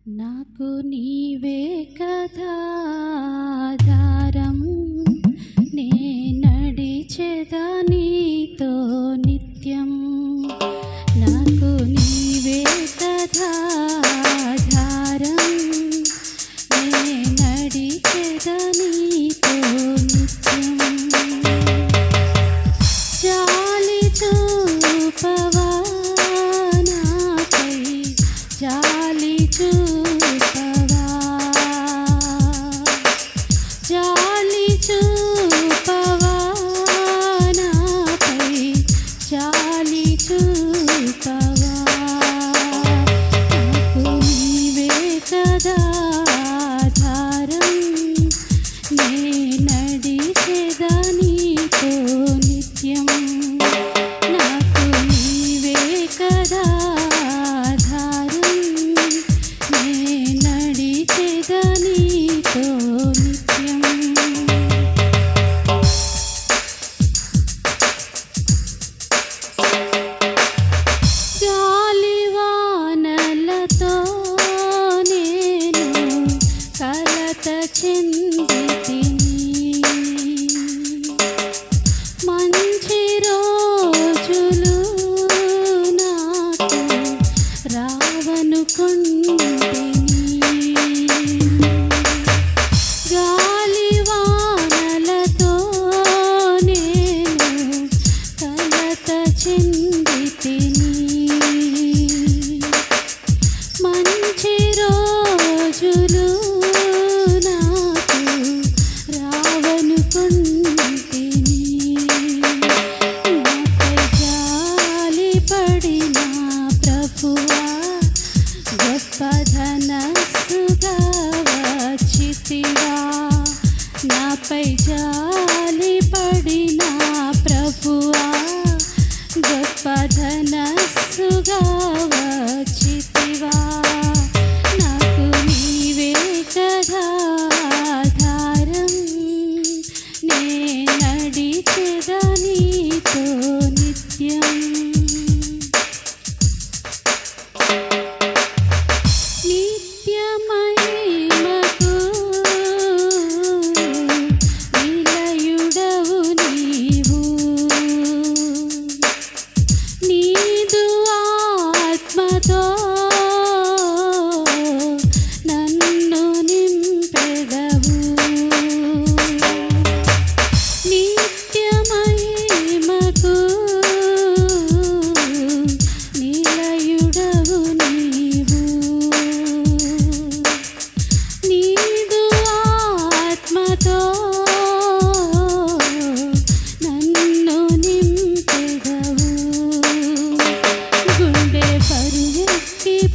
నాకు నీవే కదా ఆధారం, నే నడిచెదా నీతో నిత్యం. నాకు నీవే కదా ఆధారం, నే నడిచెదా నీతో నిత్యం. జాలి చూపవా నాపై, జాలి చూపవా, జాలి చూపవా నాపై, జాలి చూపవా. నాకు నీవే కదా ఆధారం, నే నడిచెదా నీతో నిత్యం. నాకు నీవే కదా ఆధారం, నే నడిచెదా నీతో నిత్యం. గాలివానలతో నేను కలత చెందితిని, మంచి రోజులు నాకు రావనుకొంటిని. గాలివానలతో నేను కలత చెందితిని, మంచి రోజులు నాకు రావనుకొంటిని. నాపై జాలి పడిన ప్రభువా, గొప్ప ధనస్సుగా వచ్చితివా. నాపై జాలి పడిన ప్రభువా, గొప్ప ధనస్సుగా వచ్చితివా. నాకు నీవే కదా ఆధారం, నే నడిచెదా నీతో నిత్యం. నిత్య మహిమకు నిలయుడవు నీవు, నీదు ఆత్మతో నన్ను నింపెదవు. నిత్య మహిమకు నిలయుడవు నీవు, నీదు ఆత్మతో నన్ను నింపెదవు. గుండె బరువెక్కిపోయిన